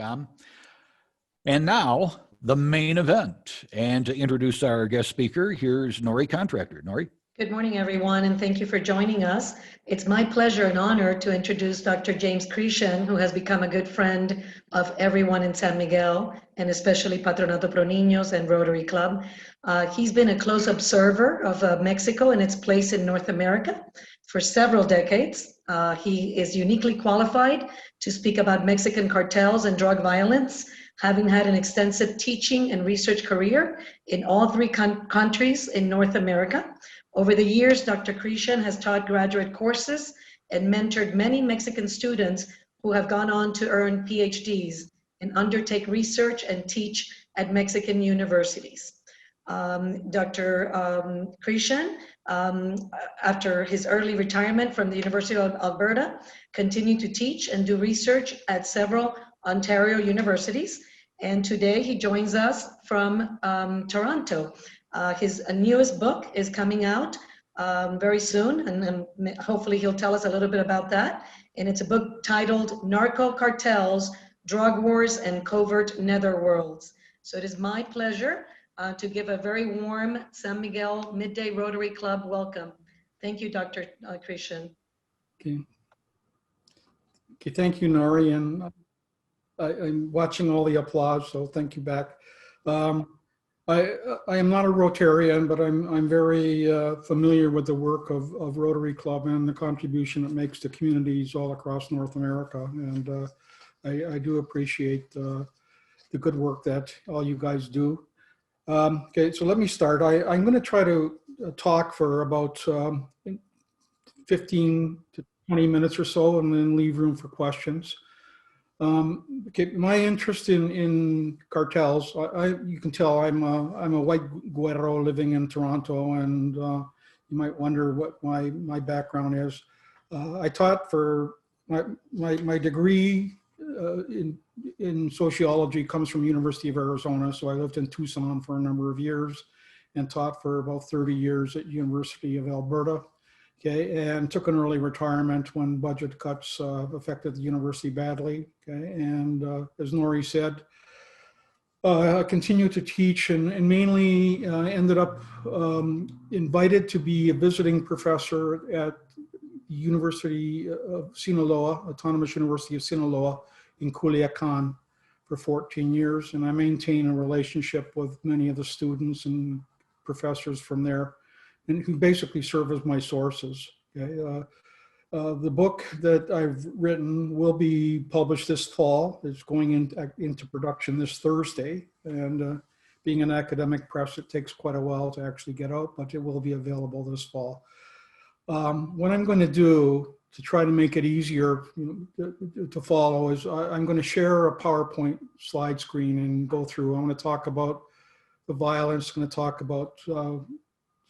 cartel.com. And now, the main event. And to introduce our guest speaker, here's Nori Contractor. Nori? Good morning, everyone, and thank you for joining us. It's my pleasure and honor to introduce Dr. James Creechan, who has become a good friend of everyone in San Miguel, and especially Patronato Pro Niños and Rotary Club. He's been a close observer of Mexico and its place in North America for several decades. He is uniquely qualified to speak about Mexican cartels and drug violence, having had an extensive teaching and research career in all three countries in North America. Over the years, Dr. Creechan has taught graduate courses and mentored many Mexican students who have gone on to earn PhDs and undertake research and teach at Mexican universities. Dr. Creechan, after his early retirement from the University of Alberta, continued to teach and do research at several Ontario universities. And today he joins us from Toronto. His newest book is coming out very soon, and hopefully he'll tell us a little bit about that. And it's a book titled Narcocorridos, Drug Wars and Covert Netherworlds. So it is my pleasure to give a very warm San Miguel Midday Rotary Club welcome. Thank you, Dr. Creechan. Okay, thank you, Nori, and I'm watching all the applause, so thank you back. I am not a Rotarian, but I'm very familiar with the work of Rotary Club and the contribution it makes to communities all across North America. And I do appreciate the good work that all you guys do. Okay, so let me start. I'm going to try to talk for about 15 to 20 minutes or so, and then leave room for questions. Okay, my interest in cartels, you can tell I'm a white güero living in Toronto, and you might wonder what my background is. I taught for my degree in sociology comes from University of Arizona, so I lived in Tucson for a number of years and taught for about 30 years at University of Alberta. Okay, and took an early retirement when budget cuts affected the university badly. Okay, and as Nori said, I continued to teach and mainly ended up invited to be a visiting professor at the University of Sinaloa, Autonomous University of Sinaloa in Culiacan for 14 years. And I maintain a relationship with many of the students and professors from there, and who basically serve as my sources. Okay? The book that I've written will be published this fall. It's going into production this Thursday. And being an academic press, it takes quite a while to actually get out, but it will be available this fall. What I'm going to do to try to make it easier to follow is I'm going to share a PowerPoint slide screen and go through. I'm going to talk about the violence, I'm going to talk about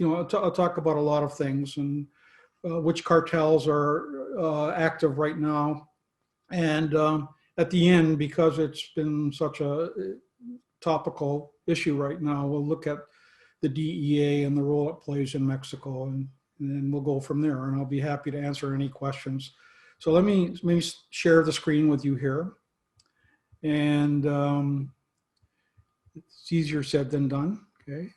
I'll talk about a lot of things and which cartels are active right now. And at the end, because it's been such a topical issue right now, we'll look at the DEA and the role it plays in Mexico, and then we'll go from there. And I'll be happy to answer any questions. So let me share the screen with you here. And it's easier said than done, okay?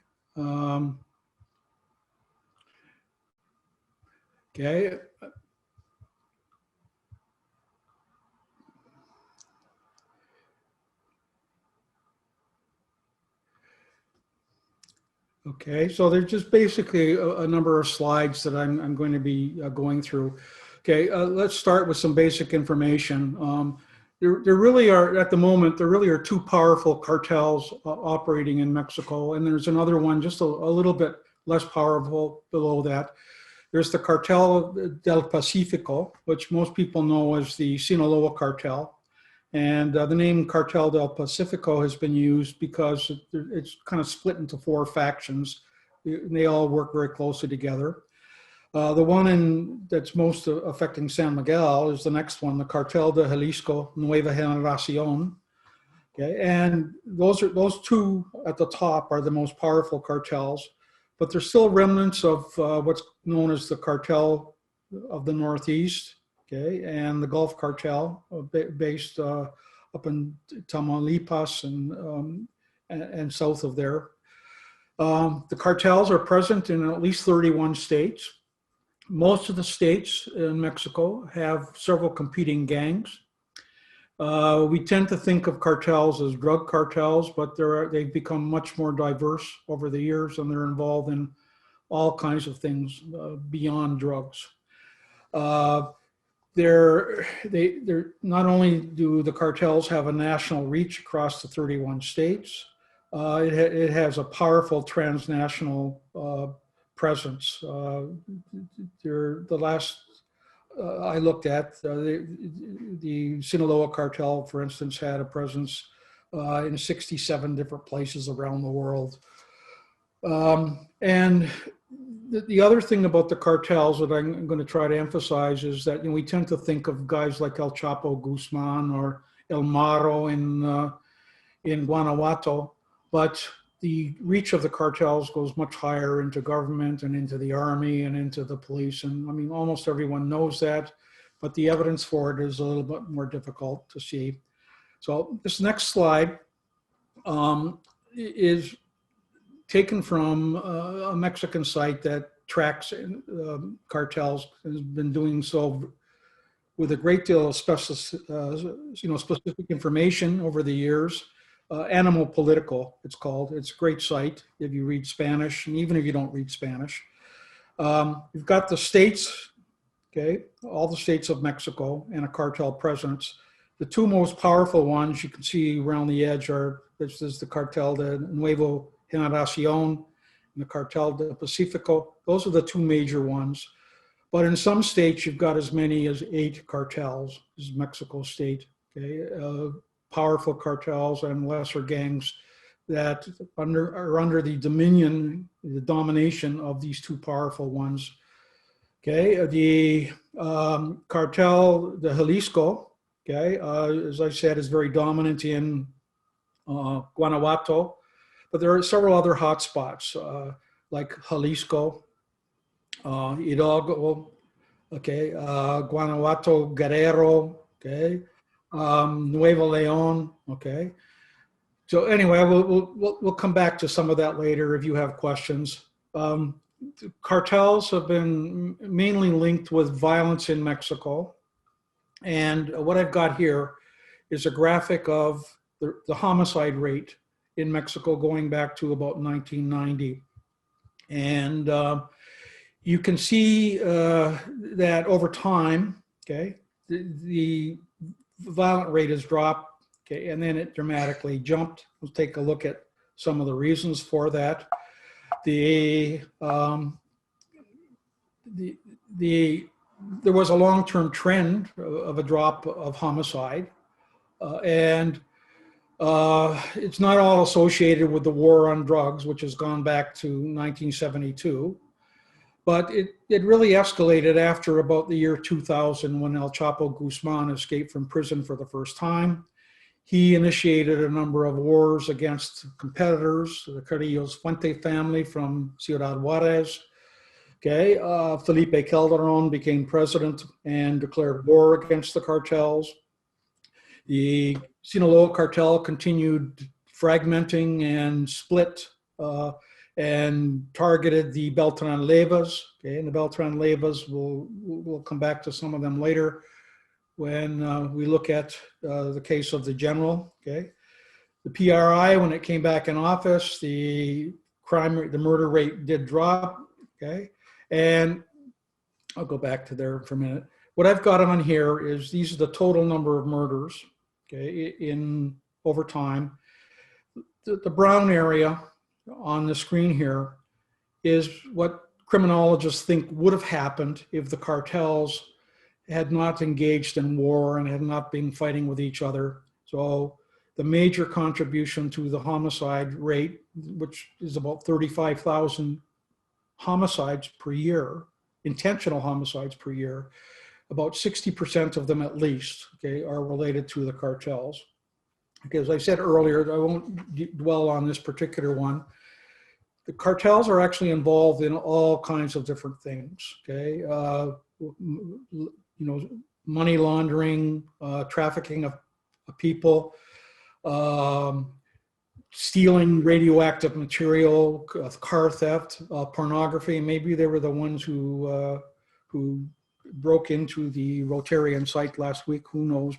Okay. Okay, so there's just basically a number of slides that I'm going to be going through. Okay, let's start with some basic information. There really are, at the moment, there really are two powerful cartels operating in Mexico, and there's another one just a little bit less powerful below that. There's the Cartel del Pacifico, which most people know as the Sinaloa cartel. And the name Cartel del Pacifico has been used because it's kind of split into four factions. They all work very closely together. The one that's most affecting San Miguel is the next one, the Cartel de Jalisco Nueva Generación. Okay, and those two at the top are the most powerful cartels. But there's still remnants of what's known as the Cartel of the Northeast, okay, and the Gulf Cartel, based up up in Tamaulipas and south of there. The cartels are present in at least 31 states. Most of the states in Mexico have several competing gangs. We tend to think of cartels as drug cartels, but they've become much more diverse over the years, and they're involved in all kinds of things beyond drugs. They're not only do the cartels have a national reach across the 31 states, it has a powerful transnational presence. The last I looked at, the Sinaloa cartel, for instance, had a presence in 67 different places around the world. And the other thing about the cartels that I'm going to try to emphasize is that we tend to think of guys like El Chapo Guzman or El Maro in Guanajuato, but the reach of the cartels goes much higher into government and into the army and into the police. And I mean, almost everyone knows that, but the evidence for it is a little bit more difficult to see. So this next slide is taken from a Mexican site that tracks cartels, has been doing so with a great deal of specific information over the years. Animal Political, it's called. It's a great site if you read Spanish, and even if you don't read Spanish. You've got the states, okay, all the states of Mexico and a cartel presence. The two most powerful ones you can see around the edge are, this is the Cartel de Nuevo Generación and the Cartel de Pacifico. Those are the two major ones. But in some states, you've got as many as 8 cartels. This is Mexico State, okay? Powerful cartels and lesser gangs that are under the domination of these two powerful ones. Okay, the Cartel de Jalisco, okay, as I said, is very dominant in Guanajuato, but there are several other hotspots like Jalisco, Hidalgo, okay, Guanajuato, Guerrero, okay, Nuevo León, okay. So anyway, we'll come back to some of that later if you have questions. Cartels have been mainly linked with violence in Mexico. And what I've got here is a graphic of the homicide rate in Mexico going back to about 1990. And you can see that over time, okay, the violent rate has dropped, okay, and then it dramatically jumped. We'll take a look at some of the reasons for that. There was a long-term trend of a drop of homicide, and it's not all associated with the war on drugs, which has gone back to 1972. But it really escalated after about the year 2000 when El Chapo Guzman escaped from prison for the first time. He initiated a number of wars against competitors, the Carrillo's Fuente family from Ciudad Juarez. Okay, Felipe Calderon became president and declared war against the cartels. The Sinaloa cartel continued fragmenting and split and targeted the Beltran Leyvas. Okay, and the Beltran Leyvas, we'll come back to some of them later when we look at the case of the general. Okay, the PRI, when it came back in office, the murder rate did drop. Okay, and I'll go back to there for a minute. What I've got on here is these are the total number of murders, okay, in over time. The brown area on the screen here is what criminologists think would have happened if the cartels had not engaged in war and had not been fighting with each other. So the major contribution to the homicide rate, which is about 35,000 homicides per year, intentional homicides per year, about 60% of them at least, okay, are related to the cartels. Okay, as I said earlier, I won't dwell on this particular one. The cartels are actually involved in all kinds of different things, okay? Money laundering, trafficking of people, stealing radioactive material, car theft, pornography. Maybe they were the ones who broke into the Rotarian site last week, who knows,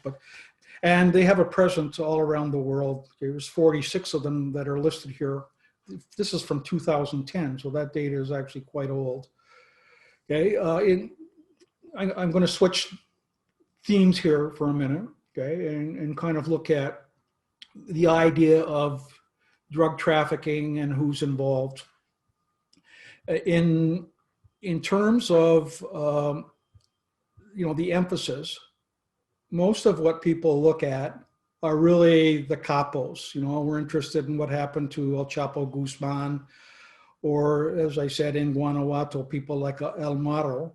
and they have a presence all around the world. There's 46 of them that are listed here. This is from 2010, so that data is actually quite old. Okay, I'm going to switch themes here for a minute, okay, and kind of look at the idea of drug trafficking and who's involved. In terms of the emphasis, most of what people look at are really the capos. We're interested in what happened to El Chapo Guzman, or as I said, in Guanajuato, people like El Maro.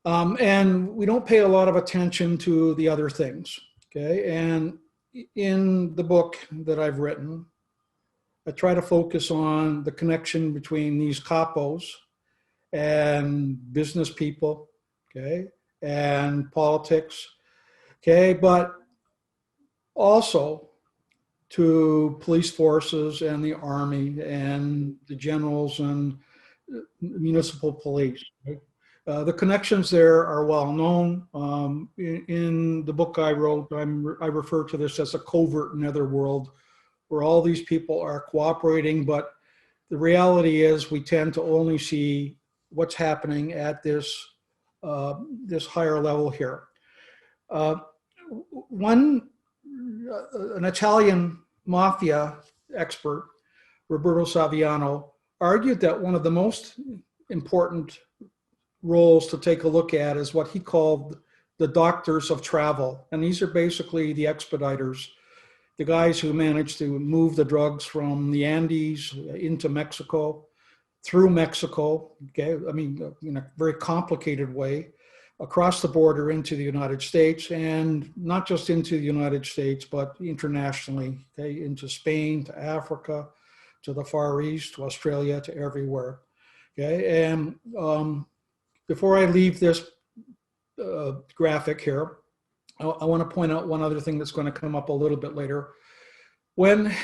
And we don't pay a lot of attention to the other things, okay? And in the book that I've written, I try to focus on the connection between these capos and business people, okay, and politics, okay, but also to police forces and the army and the generals and municipal police. Right? The connections there are well known. In the book I wrote, I refer to this as a covert netherworld, where all these people are cooperating, but the reality is we tend to only see what's happening at this higher level here. An Italian mafia expert, Roberto Saviano, argued that one of the most important roles to take a look at is what he called the doctors of travel. And these are basically the expediters, the guys who manage to move the drugs from the Andes into Mexico, through Mexico, okay, I mean, in a very complicated way, across the border into the United States, and not just into the United States, but internationally, okay, into Spain, to Africa, to the Far East, to Australia, to everywhere, okay? And before I leave this graphic here, I want to point out one other thing that's going to come up a little bit later. When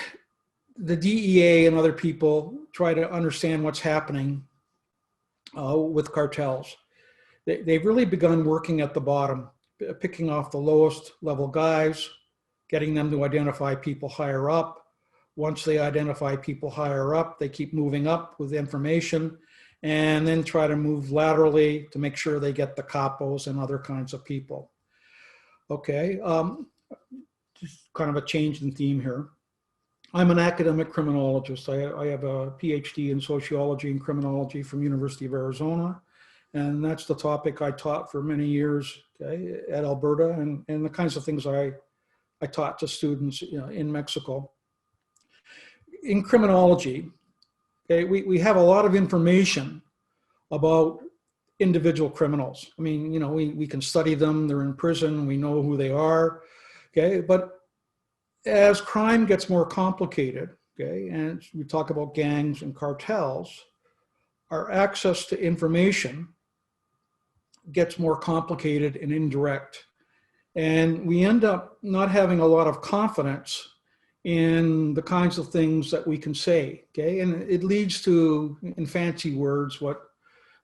the DEA and other people try to understand what's happening with cartels, they've really begun working at the bottom, picking off the lowest level guys, getting them to identify people higher up. Once they identify people higher up, they keep moving up with information and then try to move laterally to make sure they get the capos and other kinds of people. Okay, just kind of a change in theme here. I'm an academic criminologist. I have a PhD in sociology and criminology from University of Arizona. And that's the topic I taught for many years, okay, at Alberta, and the kinds of things I taught to students in Mexico. In criminology, okay, we have a lot of information about individual criminals. I mean, we can study them, they're in prison, we know who they are, okay? But as crime gets more complicated, okay, and we talk about gangs and cartels, our access to information gets more complicated and indirect. And we end up not having a lot of confidence in the kinds of things that we can say, okay? And it leads to, in fancy words, what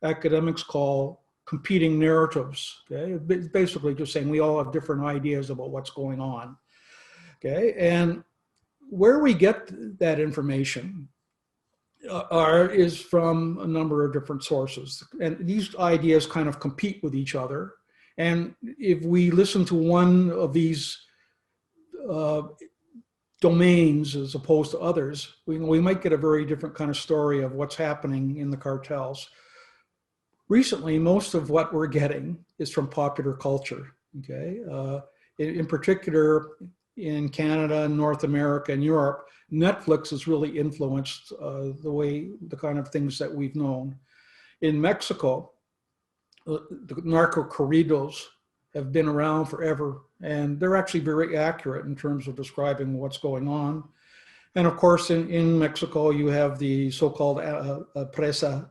academics call competing narratives, okay? It's basically just saying we all have different ideas about what's going on, okay? And where we get that information is from a number of different sources. And these ideas kind of compete with each other. And if we listen to one of these domains as opposed to others, we might get a very different kind of story of what's happening in the cartels. Recently, most of what we're getting is from popular culture, okay? In particular, in Canada, North America, and Europe, Netflix has really influenced the kind of things that we've known. In Mexico, the narcocorridos have been around forever, and they're actually very accurate in terms of describing what's going on. And of course, in Mexico, you have the so-called prensa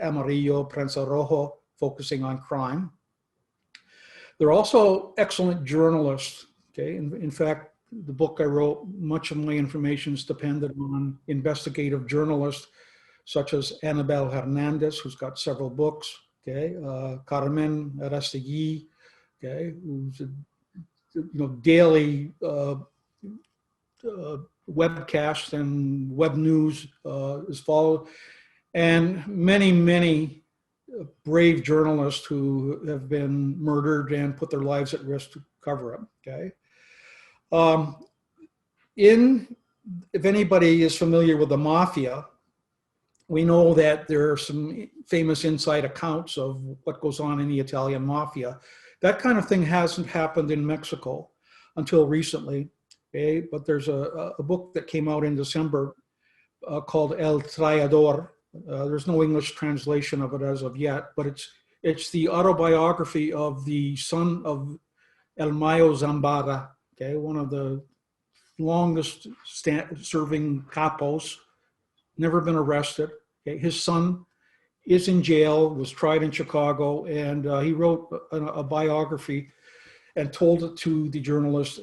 amarillo, prensa rojo, focusing on crime. They're also excellent journalists, Okay, in fact, the book I wrote, much of my information is dependent on investigative journalists such as Annabel Hernandez, who's got several books, okay, Carmen Arastegui, okay, who's a daily webcast and web news is followed, and many brave journalists who have been murdered and put their lives at risk to cover it. Okay, if anybody is familiar with the mafia, we know that there are some famous inside accounts of what goes on in the Italian mafia. That kind of thing hasn't happened in Mexico until recently. Okay, but there's a book that came out in December called El Traidor. There's no English translation of it as of yet, but it's the autobiography of the son of El Mayo Zambada, okay, one of the longest serving capos, never been arrested. Okay, his son is in jail, was tried in Chicago, and he wrote a biography and told it to the journalist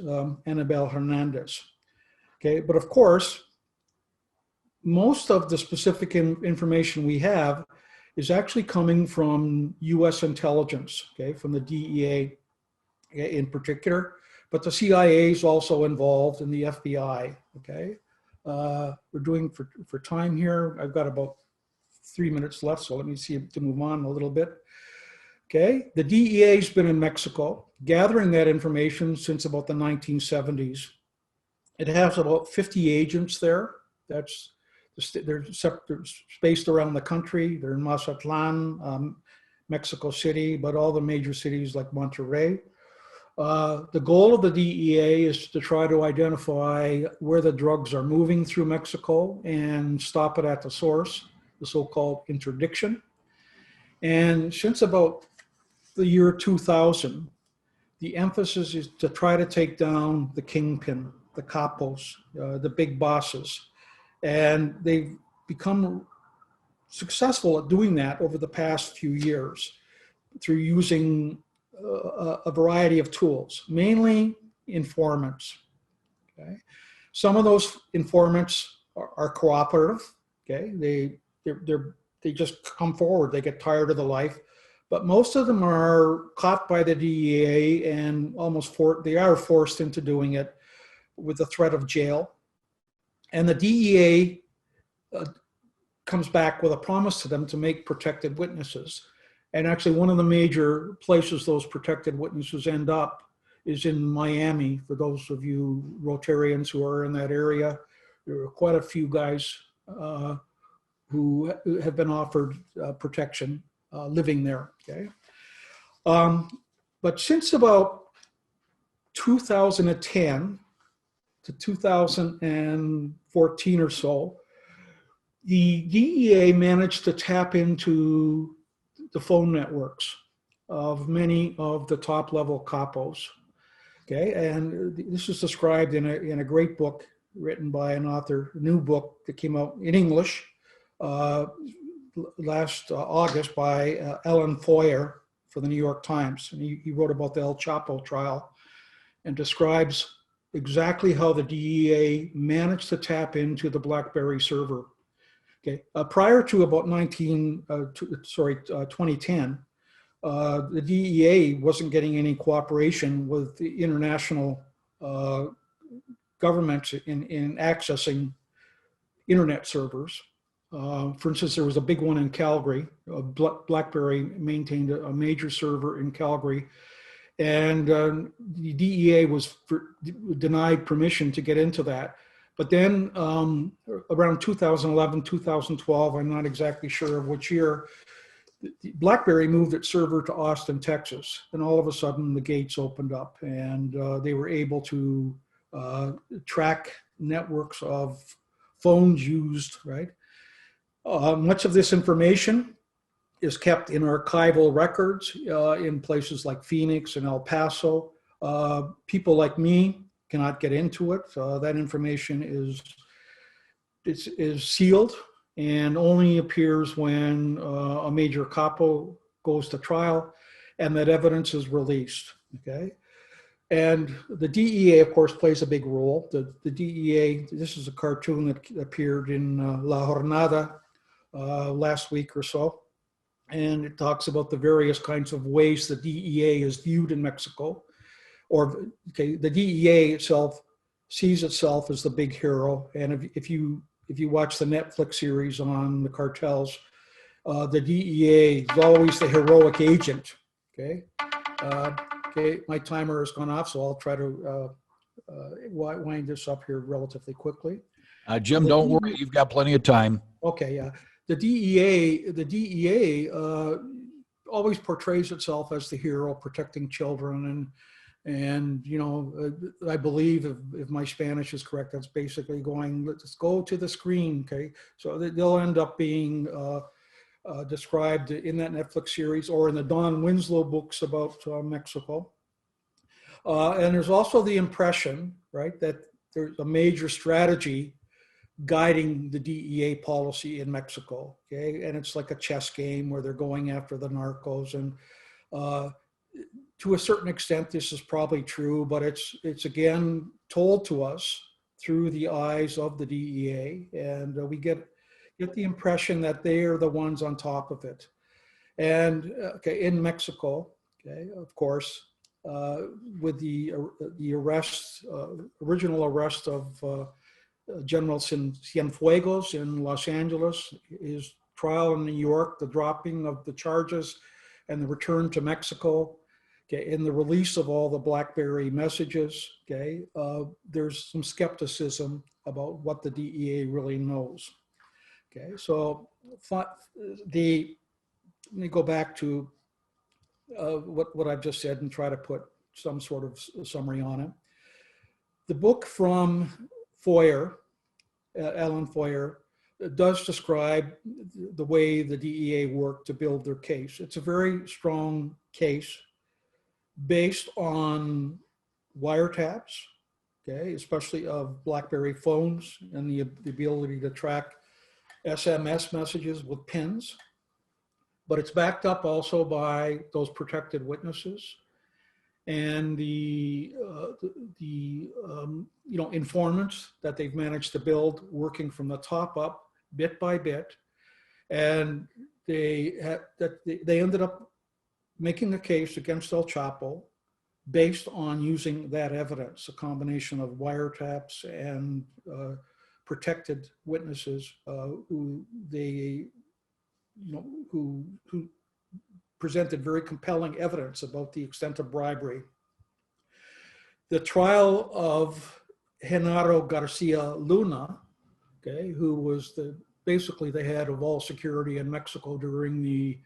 Annabel Hernandez. Okay, but of course, most of the specific information we have is actually coming from U.S. intelligence, okay, from the DEA in particular, but the CIA is also involved in the FBI, okay. We're doing for time here. I've got about 3 minutes left, so let me see to move on a little bit. Okay, the DEA has been in Mexico gathering that information since about the 1970s. It has about 50 agents there. They're spaced around the country. They're in Mazatlan, Mexico City, but all the major cities like Monterrey. The goal of the DEA is to try to identify where the drugs are moving through Mexico and stop it at the source, the so-called interdiction. And since about the year 2000, the emphasis is to try to take down the kingpin, the capos, the big bosses. And they've become successful at doing that over the past few years through using a variety of tools, mainly informants. Okay, some of those informants are cooperative. Okay, they just come forward. They get tired of the life, but most of them are caught by the DEA and they are forced into doing it with the threat of jail. And the DEA comes back with a promise to them to make protected witnesses. And actually, one of the major places those protected witnesses end up is in Miami. For those of you Rotarians who are in that area, there are quite a few guys who have been offered protection living there. Okay, but since about 2010 to 2014 or so, the DEA managed to tap into the phone networks of many of the top level capos. Okay, and this is described in a great book written by an author, a new book that came out in English last August by Ellen Foyer for the New York Times. And he wrote about the El Chapo trial and describes exactly how the DEA managed to tap into the BlackBerry server. Okay, prior to about 2010, the DEA wasn't getting any cooperation with the international governments in accessing internet servers. For instance, there was a big one in Calgary. BlackBerry maintained a major server in Calgary, and the DEA was denied permission to get into that. But then around 2011, 2012, I'm not exactly sure of which year, BlackBerry moved its server to Austin, Texas. And all of a sudden the gates opened up and they were able to track networks of phones used, right? Much of this information is kept in archival records in places like Phoenix and El Paso. People like me cannot get into it. That information is sealed and only appears when a major capo goes to trial and that evidence is released. Okay, And the DEA, of course, plays a big role. The DEA, this is a cartoon that appeared in La Jornada last week or so. And it talks about the various kinds of ways the DEA is viewed in Mexico. Or, okay, the DEA itself sees itself as the big hero. And if you watch the Netflix series on the cartels, the DEA is always the heroic agent, okay? Okay, my timer has gone off, so I'll try to wind this up here relatively quickly. Jim, don't worry, you've got plenty of time. Okay, yeah. The DEA always portrays itself as the hero protecting children, and you know, I believe if my Spanish is correct, that's basically going, let's go to the screen, okay? So they'll end up being described in that Netflix series or in the Don Winslow books about Mexico. And there's also the impression, right, that there's a major strategy guiding the DEA policy in Mexico, okay? And it's like a chess game where they're going after the narcos. And to a certain extent, this is probably true, but it's again told to us through the eyes of the DEA. And we get the impression that they are the ones on top of it. And okay, in Mexico, okay, of course, with the original arrest of General Cienfuegos in Los Angeles, his trial in New York, the dropping of the charges and the return to Mexico, okay, in the release of all the BlackBerry messages, okay, there's some skepticism about what the DEA really knows. Okay, so let me go back to what I've just said and try to put some sort of summary on it. The book from Foyer, Alan Foyer, does describe the way the DEA worked to build their case. It's a very strong case based on wiretaps, okay, especially of BlackBerry phones and the ability to track SMS messages with pins, but it's backed up also by those protected witnesses and the informants that they've managed to build, working from the top up, bit by bit, and they ended up making the case against El Chapo based on using that evidence, a combination of wiretaps and protected witnesses who presented very compelling evidence about the extent of bribery. The trial of Genaro Garcia Luna, okay, who was basically the head of all security in Mexico during the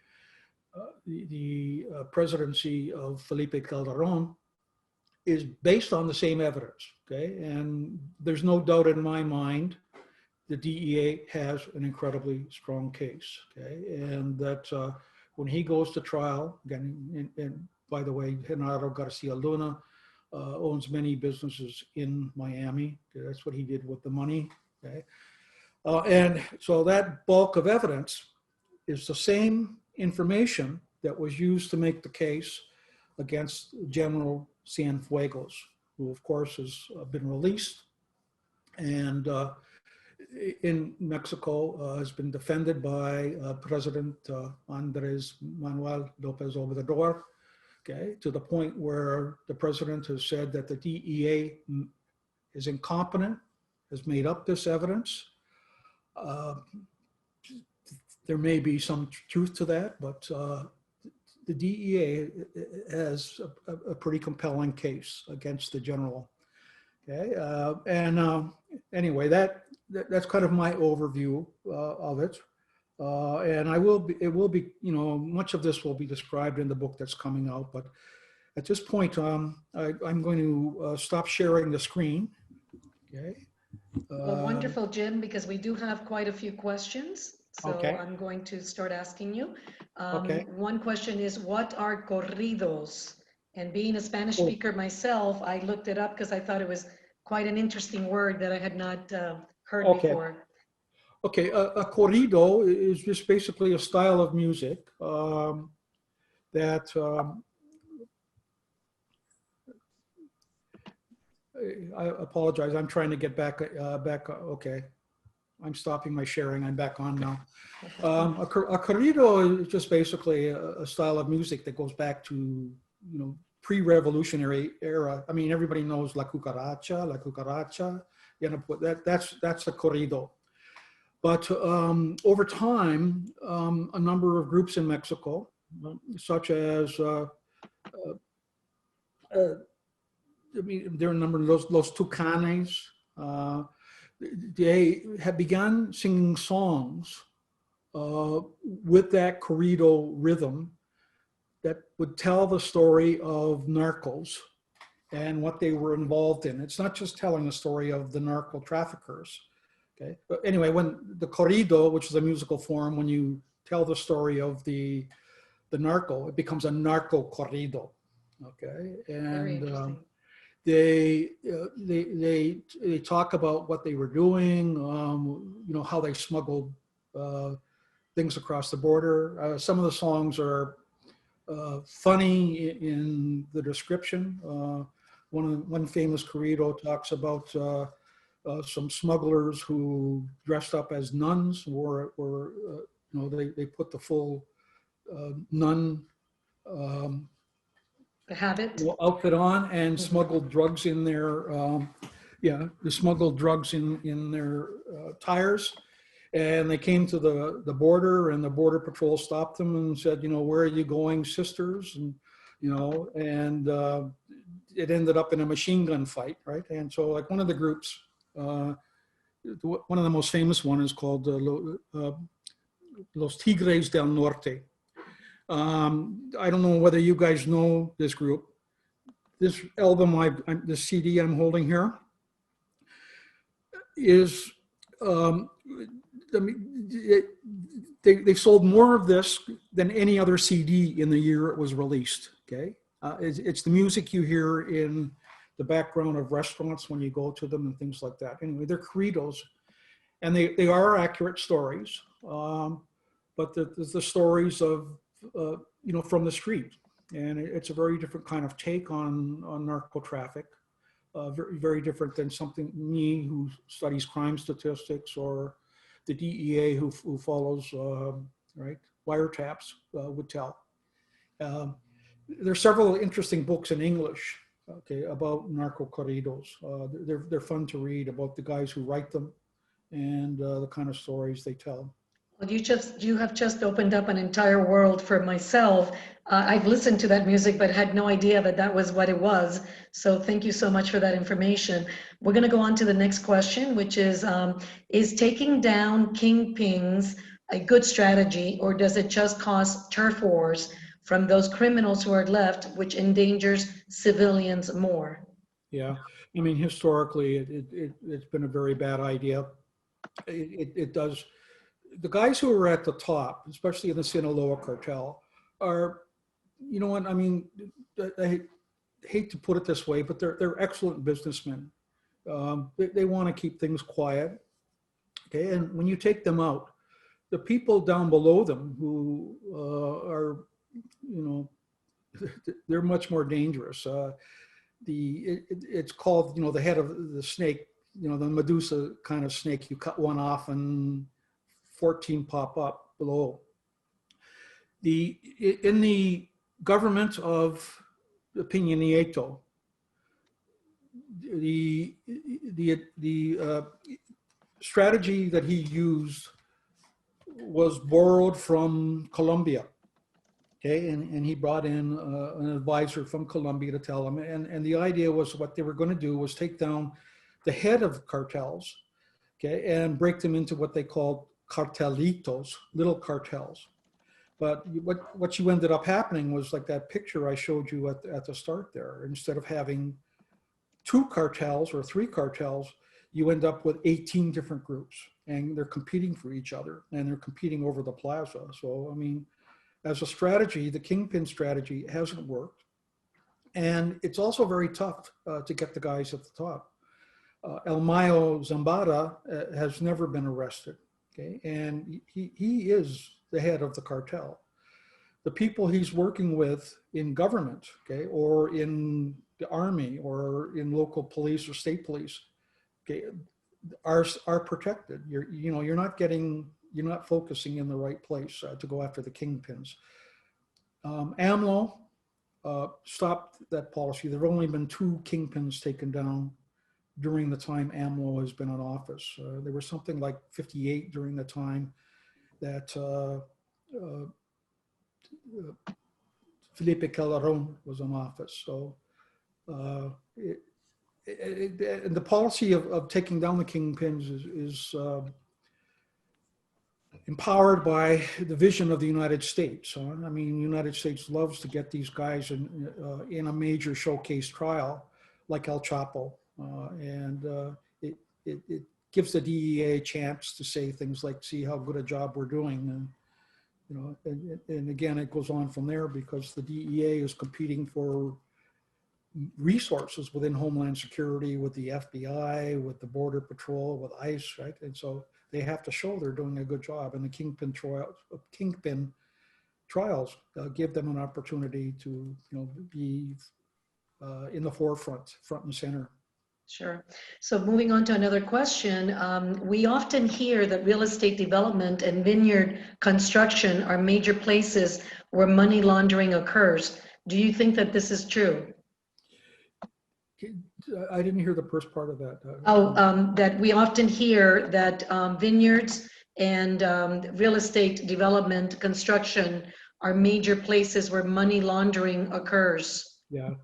presidency of Felipe Calderon, is based on the same evidence, okay? And there's no doubt in my mind the DEA has an incredibly strong case, okay? And that when he goes to trial, again, and by the way, Genaro Garcia Luna owns many businesses in Miami. Okay? That's what he did with the money, okay? And so that bulk of evidence is the same information that was used to make the case against General Cienfuegos, who of course has been released and in Mexico has been defended by President Andres Manuel Lopez Obrador, okay, to the point where the president has said that the DEA is incompetent, has made up this evidence. There may be some truth to that, but the DEA has a pretty compelling case against the general. Okay, anyway, that's kind of my overview of it, and it will be, much of this will be described in the book that's coming out. But at this point, I'm going to stop sharing the screen. Okay. Well, wonderful, Jim, because we do have quite a few questions. So okay. I'm going to start asking you. Okay. One question is, what are corridos? And being a Spanish speaker myself, I looked it up because I thought it was quite an interesting word that I had not heard before. Okay, a corrido is just basically a style of music that I apologize. I'm trying to get back. Okay, I'm stopping my sharing. I'm back on now. A corrido is just basically a style of music that goes back to, you know, pre-revolutionary era. I mean, everybody knows La Cucaracha. You know, that's a corrido. But over time, a number of groups in Mexico, such as I mean, there are a number of Los Tucanes. They have begun singing songs with that corrido rhythm that would tell the story of narcos and what they were involved in. It's not just telling the story of the narco traffickers. Okay. But anyway, when the corrido, which is a musical form, when you tell the story of the narco, it becomes a narco corrido. Okay. And they talk about what they were doing, you know, how they smuggled things across the border. Some of the songs are funny in the description. One famous corrido talks about some smugglers who dressed up as nuns, or you know, they put the full nun The habit. outfit on and smuggled drugs in their, yeah, they smuggled drugs in their tires. And they came to the border, and the border patrol stopped them and said, you know, where are you going, sisters? And, you know, and it ended up in a machine gun fight, right? And so, like, one of the groups, one of the most famous one is called Los Tigres del Norte. I don't know whether you guys know this group. This album, the CD I'm holding here, is they sold more of this than any other CD in the year it was released. Okay, it's the music you hear in the background of restaurants when you go to them and things like that. Anyway, they're corridos, and they are accurate stories, but the stories of you know, from the street, and it's a very different kind of take on narco traffic. Very, very different than something me who studies crime statistics, or the DEA who follows right, wiretaps would tell. There's several interesting books in English, okay, about narco corridos. They're fun to read, about the guys who write them and the kind of stories they tell. Well, you have just opened up an entire world for myself. I've listened to that music, but had no idea that was what it was. So thank you so much for that information. We're going to go on to the next question, which is taking down kingpins a good strategy, or does it just cause turf wars from those criminals who are left, which endangers civilians more? Yeah, I mean, historically, it's been a very bad idea. It does. The guys who are at the top, especially in the Sinaloa cartel, are, you know what, I mean, I hate to put it this way, but they're excellent businessmen. They want to keep things quiet. Okay, and when you take them out, the people down below them who are, you know, they're much more dangerous. It's called, you know, the head of the snake, you know, the Medusa kind of snake. You cut one off and 14 pop up below. In the government of Peña Nieto, the strategy that he used was borrowed from Colombia. Okay, and he brought in an advisor from Colombia to tell him, and the idea was what they were going to do was take down the head of cartels, okay, and break them into what they called cartelitos, little cartels. But what you ended up happening was like that picture I showed you at the start there. Instead of having 2 cartels or 3 cartels, you end up with 18 different groups, and they're competing for each other, and they're competing over the plaza. So, I mean, as a strategy, the kingpin strategy hasn't worked. And it's also very tough to get the guys at the top. El Mayo Zambada has never been arrested. Okay, and he is the head of the cartel. The people he's working with in government, okay, or in the army or in local police or state police, okay, are protected. You're not focusing in the right place to go after the kingpins. AMLO stopped that policy. There have only been 2 kingpins taken down during the time AMLO has been in office. There was something like 58 during the time that Felipe Calderon was in office. So and the policy of taking down the kingpins is empowered by the vision of the United States. I mean, the United States loves to get these guys in a major showcase trial like El Chapo. It gives the DEA a chance to say things like, see how good a job we're doing. And again, it goes on from there because the DEA is competing for resources within Homeland Security, with the FBI, with the Border Patrol, with ICE, right? And so they have to show they're doing a good job. And the kingpin trials give them an opportunity to be in the forefront, front and center. Sure. So moving on to another question, we often hear that real estate development and vineyard construction are major places where money laundering occurs. Do you think that this is true? I didn't hear the first part of that. That we often hear that vineyards and real estate development construction are major places where money laundering occurs. Yeah.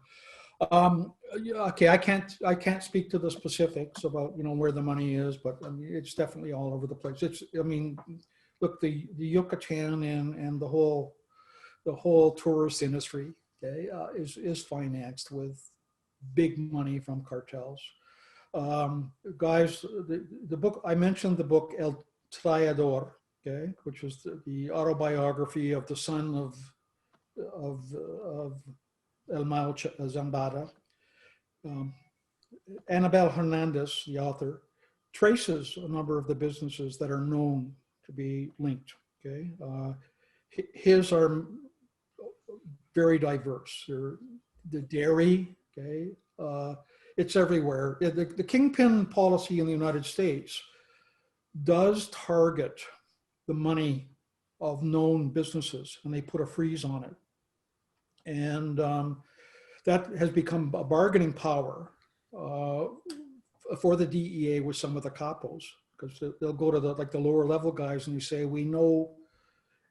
Okay, I can't speak to the specifics about where the money is, but I mean, it's definitely all over the place. Look, the Yucatan and the whole tourist industry, okay, is financed with big money from cartels. Guys, the book I mentioned, the book El Traidor, okay, which was the autobiography of the son of El Mayo Zambada. Annabelle Hernandez, the author, traces a number of the businesses that are known to be linked. Okay, his are very diverse. They're the dairy. Okay, it's everywhere. The kingpin policy in the United States does target the money of known businesses, and they put a freeze on it. And that has become a bargaining power for the DEA with some of the capos, because they'll go to the lower level guys and you say, we know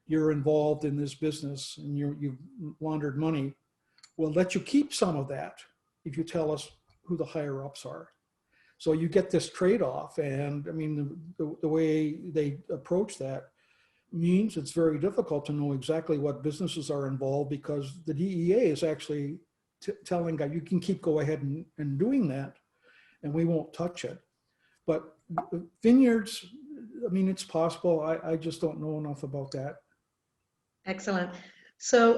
you're involved in this business and you've laundered money. We'll let you keep some of that if you tell us who the higher ups are. So you get this trade-off. And I mean, the way they approach that means it's very difficult to know exactly what businesses are involved, because the DEA is actually telling guys, you can go ahead and doing that and we won't touch it. But vineyards, I mean, it's possible. I just don't know enough about that. Excellent. So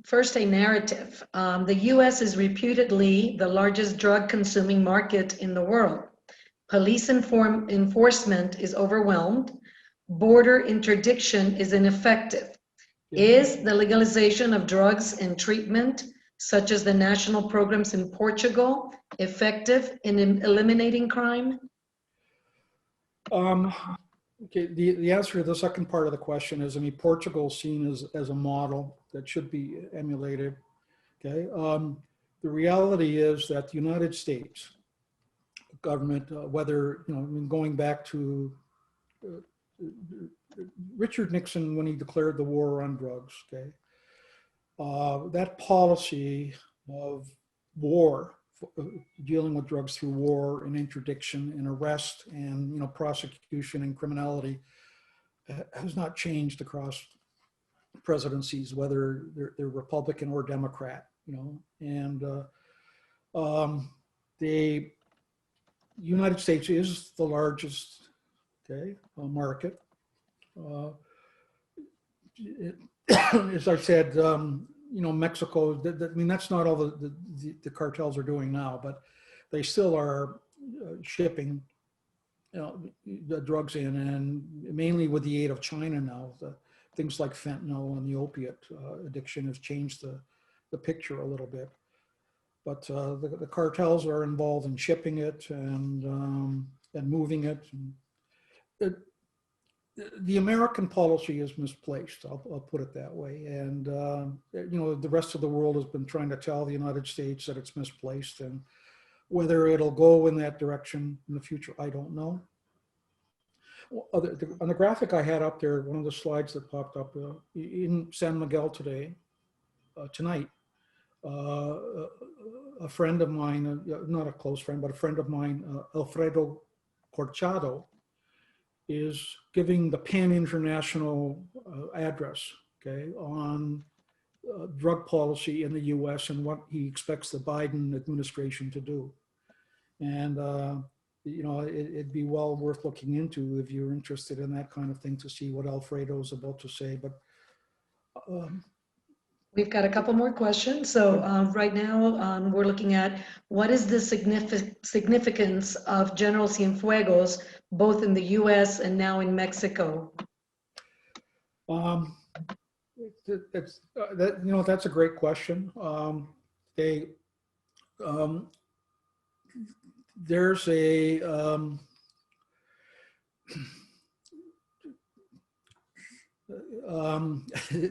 first, a narrative. The US is reputedly the largest drug consuming market in the world. Police enforcement is overwhelmed. Border interdiction is ineffective. Yeah. Is the legalization of drugs and treatment, such as the national programs in Portugal, effective in eliminating crime? Okay, the answer to the second part of the question is, I mean, Portugal is seen as a model that should be emulated. Okay, the reality is that the United States government, whether, I mean, going back to Richard Nixon when he declared the war on drugs, okay, that policy of war, dealing with drugs through war and interdiction and arrest and prosecution and criminality has not changed across presidencies, whether they're Republican or Democrat. And the United States is the largest market. As I said, Mexico, I mean, that's not all the cartels are doing now, but they still are shipping the drugs in, and mainly with the aid of China now. Things like fentanyl and the opiate addiction has changed the picture a little bit. but the cartels are involved in shipping it and moving it. And the American policy is misplaced. I'll put it that way. And you know, the rest of the world has been trying to tell the United States that it's misplaced, and whether it'll go in that direction in the future, I don't know. On the graphic I had up there, one of the slides that popped up in San Miguel tonight, a friend of mine, not a close friend, but a friend of mine, Alfredo Corchado, is giving the pan-international address, okay, on drug policy in the US and what he expects the Biden administration to do. And you know, it'd be well worth looking into if you're interested in that kind of thing, to see what Alfredo's about to say. But we've got a couple more questions. So right now we're looking at what is the significance of General Cienfuegos, both in the US and now in Mexico? That's a great question. There's a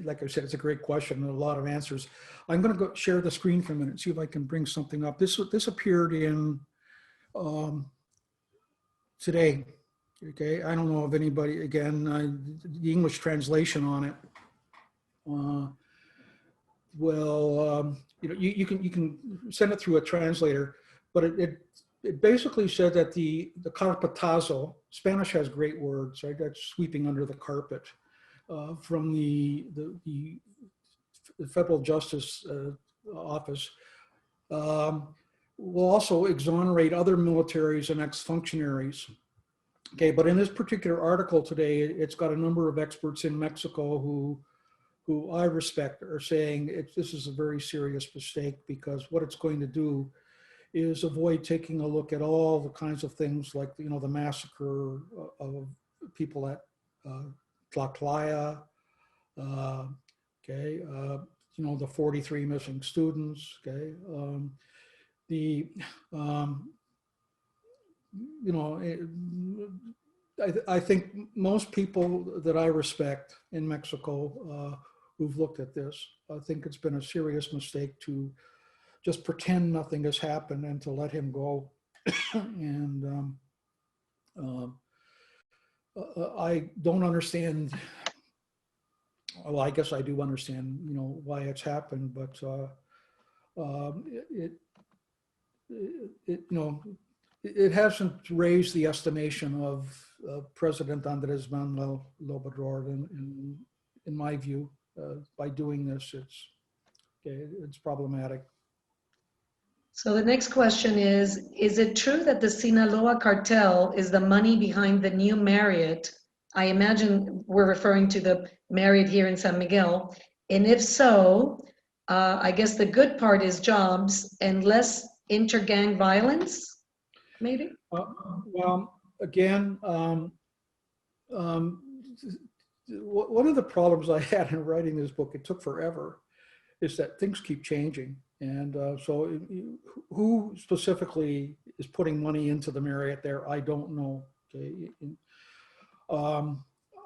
like I said, it's a great question and a lot of answers. I'm going to go share the screen for a minute, see if I can bring something up. This appeared in today. Okay, I don't know if anybody, again, the English translation on it. You know, you can send it through a translator, but it basically said that the carpetazo, Spanish has great words, right? That's sweeping under the carpet, from the Federal Justice Office, will also exonerate other militaries and ex-functionaries. Okay, but in this particular article today, it's got a number of experts in Mexico who I respect are saying this is a very serious mistake, because what it's going to do is avoid taking a look at all the kinds of things like, you know, the massacre of people at Tlatlaya, okay, you know, the 43 missing students, okay, you know, I think most people that I respect in Mexico who've looked at this, I think it's been a serious mistake to just pretend nothing has happened and to let him go. And I don't understand. Well, I guess I do understand, you know, why it's happened, but you know, it hasn't raised the estimation of President Andrés Manuel López Obrador, in my view. By doing this, it's problematic. So the next question is it true that the Sinaloa cartel is the money behind the new Marriott? I imagine we're referring to the Marriott here in San Miguel. And if so, I guess the good part is jobs and less inter-gang violence, maybe? Well, again, one of the problems I had in writing this book, it took forever, is that things keep changing. And so who specifically is putting money into the Marriott there, I don't know. Okay.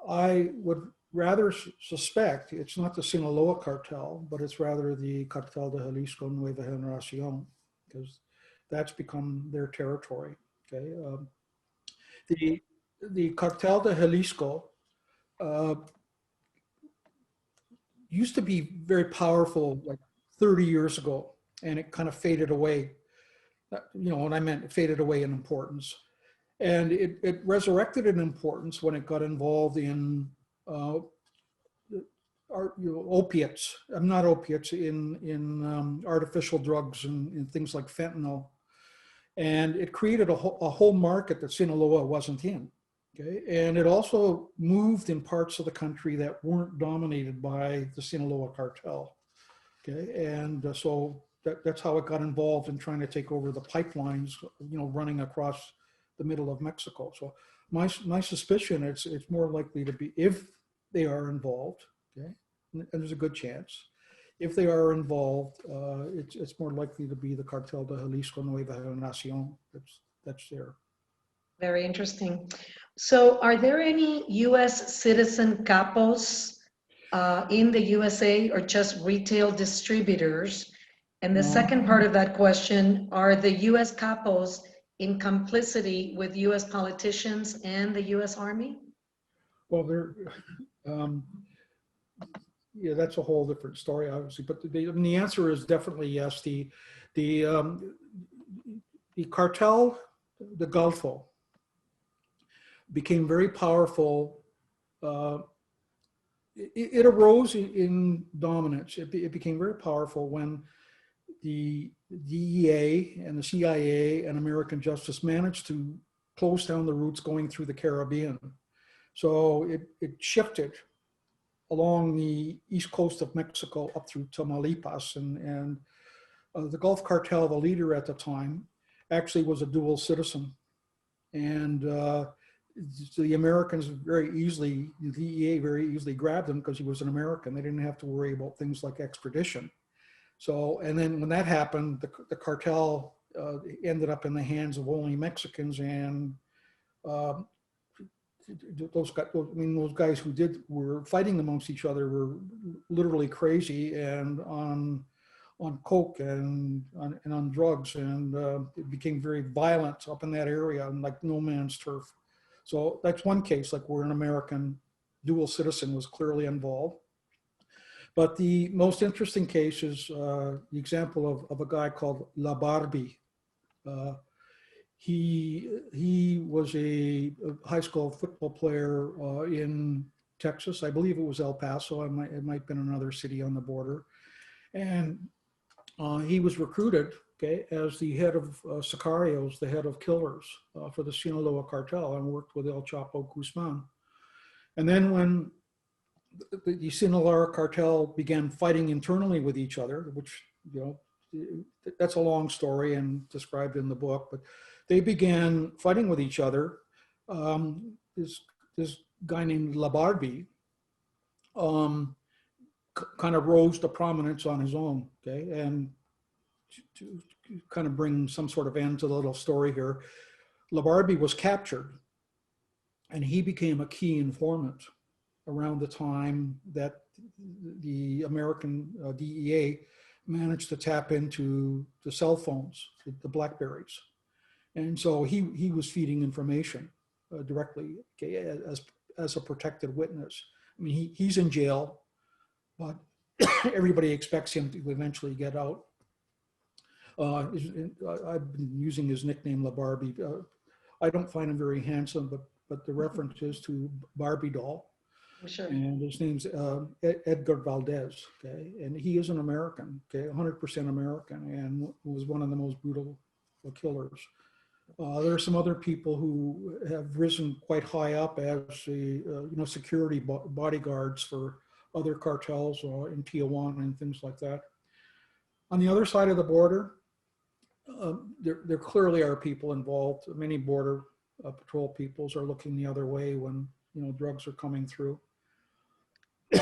I would rather suspect it's not the Sinaloa cartel, but it's rather the Cartel de Jalisco Nueva Generación, because that's become their territory. Okay. The Cartel de Jalisco used to be very powerful like 30 years ago, and it kind of faded away. You know what I meant, it faded away in importance. And it resurrected in importance when it got involved in opiates. I'm not opiates, in artificial drugs and things like fentanyl. And it created a whole market that Sinaloa wasn't in. Okay, and it also moved in parts of the country that weren't dominated by the Sinaloa cartel. Okay, and so that's how it got involved in trying to take over the pipelines, you know, running across the middle of Mexico. So my suspicion, it's more likely to be, if they are involved, okay, and there's a good chance, if they are involved, it's more likely to be the Cartel de Jalisco Nueva Generación that's there. Very interesting. So are there any US citizen capos in the USA or just retail distributors? And the second part of that question, are the US capos in complicity with US politicians and the US Army? Well, yeah, that's a whole different story, obviously. But the answer is definitely yes. The cartel, the Golfo, became very powerful. It arose in dominance. It became very powerful when the DEA and the CIA and American Justice managed to close down the routes going through the Caribbean. So it shifted along the east coast of Mexico up through Tamaulipas, and the Gulf Cartel, the leader at the time, actually was a dual citizen, and the Americans very easily, the DEA very easily grabbed him because he was an American. They didn't have to worry about things like extradition. So, and then when that happened, the cartel ended up in the hands of only Mexicans, and those guys who were fighting amongst each other were literally crazy and on coke and on drugs, and it became very violent up in that area and like no man's turf. So that's one case, like where an American dual citizen was clearly involved. But the most interesting case is the example of a guy called La Barbie. He was a high school football player in Texas. I believe it was El Paso. It might have been another city on the border. And he was recruited, okay, as the head of sicarios, the head of killers for the Sinaloa cartel, and worked with El Chapo Guzman. And then when the Sinaloa cartel began fighting internally with each other, which, you know, that's a long story and described in the book, but they began fighting with each other. This guy named La Barbie kind of rose to prominence on his own, okay? And to kind of bring some sort of end to the little story here, La Barbie was captured, and he became a key informant around the time that the American DEA managed to tap into the cell phones, the Blackberries. And so he was feeding information directly, okay, as a protected witness. I mean, he's in jail, but everybody expects him to eventually get out. I've been using his nickname La Barbie. I don't find him very handsome, but the reference is to Barbie doll. Sure. And his name's Edgar Valdez, okay? And he is an American, okay, 100% American, and was one of the most brutal killers. There are some other people who have risen quite high up as security bodyguards for other cartels in Tijuana and things like that. On the other side of the border, there clearly are people involved. Many border patrol peoples are looking the other way when drugs are coming through.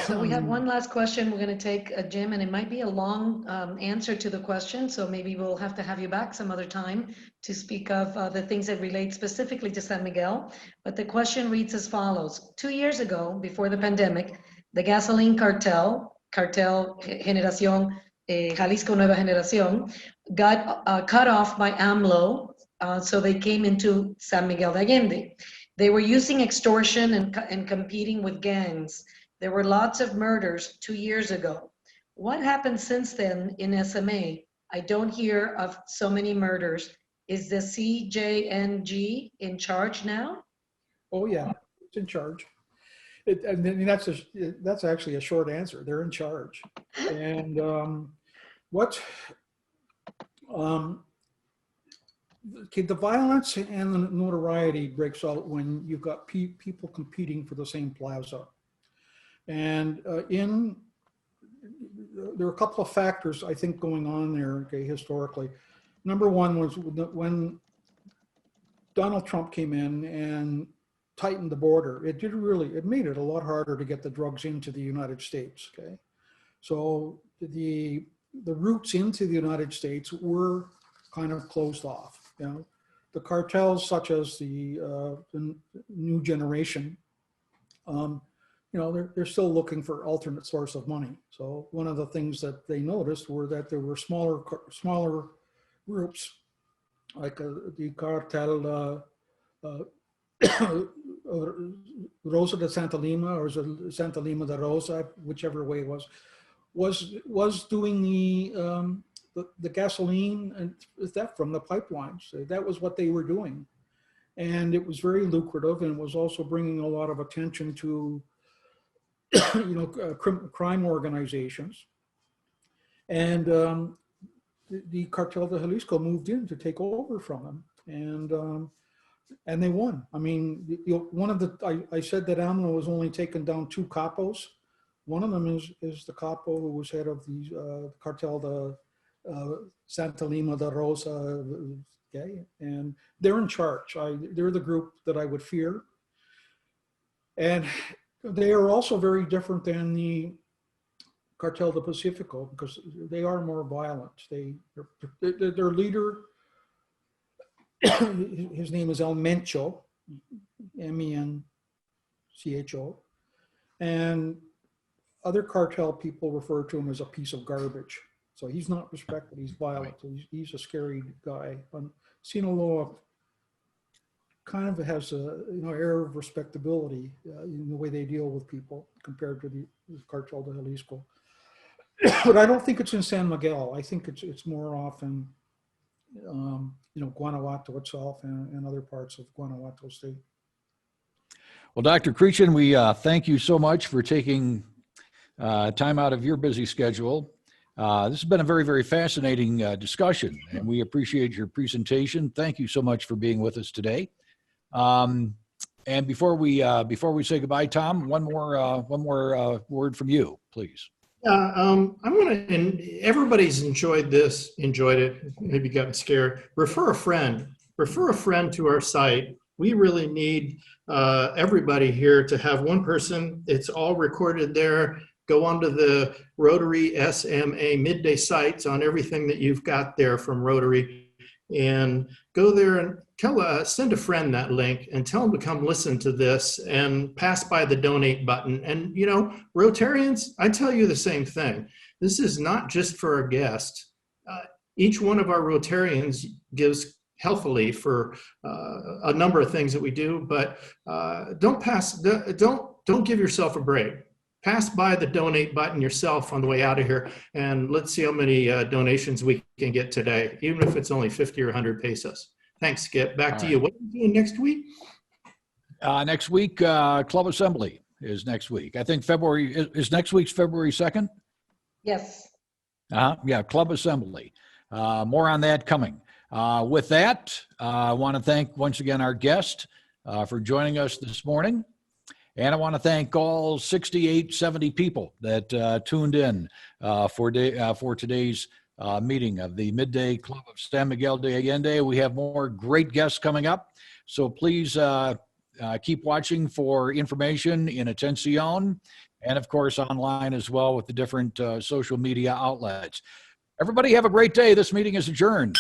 So we have one last question we're going to take, Jim, and it might be a long answer to the question, so maybe we'll have to have you back some other time to speak of the things that relate specifically to San Miguel. But the question reads as follows. 2 years ago, before the pandemic, the gasoline cartel Generación Jalisco Nueva Generación, got cut off by AMLO, so they came into San Miguel de Allende. They were using extortion and competing with gangs. There were lots of murders 2 years ago. What happened since then in SMA? I don't hear of so many murders. Is the CJNG in charge now? Oh yeah, it's in charge. And that's actually a short answer. They're in charge. And the violence and the notoriety breaks out when you've got people competing for the same plaza. And there are a couple of factors I think going on there, okay, historically. Number one was when Donald Trump came in and tightened the border. It made it a lot harder to get the drugs into the United States, okay? So the routes into the United States were kind of closed off. You know, the cartels such as the new generation, you know, they're still looking for alternate source of money. So one of the things that they noticed were that there were smaller groups like the Cartel Rosa de Santa Lima, or Santa Lima de Rosa, whichever way it was doing the gasoline and theft from the pipelines. That was what they were doing. And it was very lucrative, and it was also bringing a lot of attention to, you know, crime organizations. And the Cartel de Jalisco moved in to take over from them, and they won. I mean, one of the I said that AMLO was only taken down 2 capos. One of them is the capo who was head of the Cartel de Santa Lima de Rosa. Okay, and they're in charge. They're the group that I would fear, and they are also very different than the Cartel de Pacifico because they are more violent. Their leader, his name is El Mencho, M-E-N-C-H-O, and other cartel people refer to him as a piece of garbage. So he's not respected. He's violent. He's a scary guy. Sinaloa kind of has a air of respectability in the way they deal with people compared to the Cartel de Jalisco. But I don't think it's in San Miguel. I think it's more often, Guanajuato itself and other parts of Guanajuato State. Well, Dr. Creechan, we thank you so much for taking time out of your busy schedule. This has been a very, very fascinating discussion, and we appreciate your presentation. Thank you so much for being with us today. And before we say goodbye, Tom, one more word from you, please. Everybody's enjoyed it, maybe gotten scared. Refer a friend to our site. We really need everybody here to have one person. It's all recorded there. Go onto the Rotary SMA Midday sites on everything that you've got there from Rotary, and go there and send a friend that link and tell them to come listen to this and pass by the donate button. And Rotarians, I tell you the same thing. This is not just for our guests. Each one of our Rotarians gives healthily for a number of things that we do, but don't give yourself a break. Pass by the donate button yourself on the way out of here, and let's see how many donations we can get today, even if it's only 50 or 100 pesos. Thanks, Skip. Back to you. What are we doing next week? Next week, Club Assembly is next week. I think next week's February 2nd? Yes. Yeah, Club Assembly. More on that coming. With that, I want to thank once again our guest for joining us this morning. And I want to thank all 70 people that tuned in for today's meeting of the Midday Club of San Miguel de Allende. We have more great guests coming up, so please keep watching for information in Atención, and of course online as well with the different social media outlets. Everybody have a great day. This meeting is adjourned.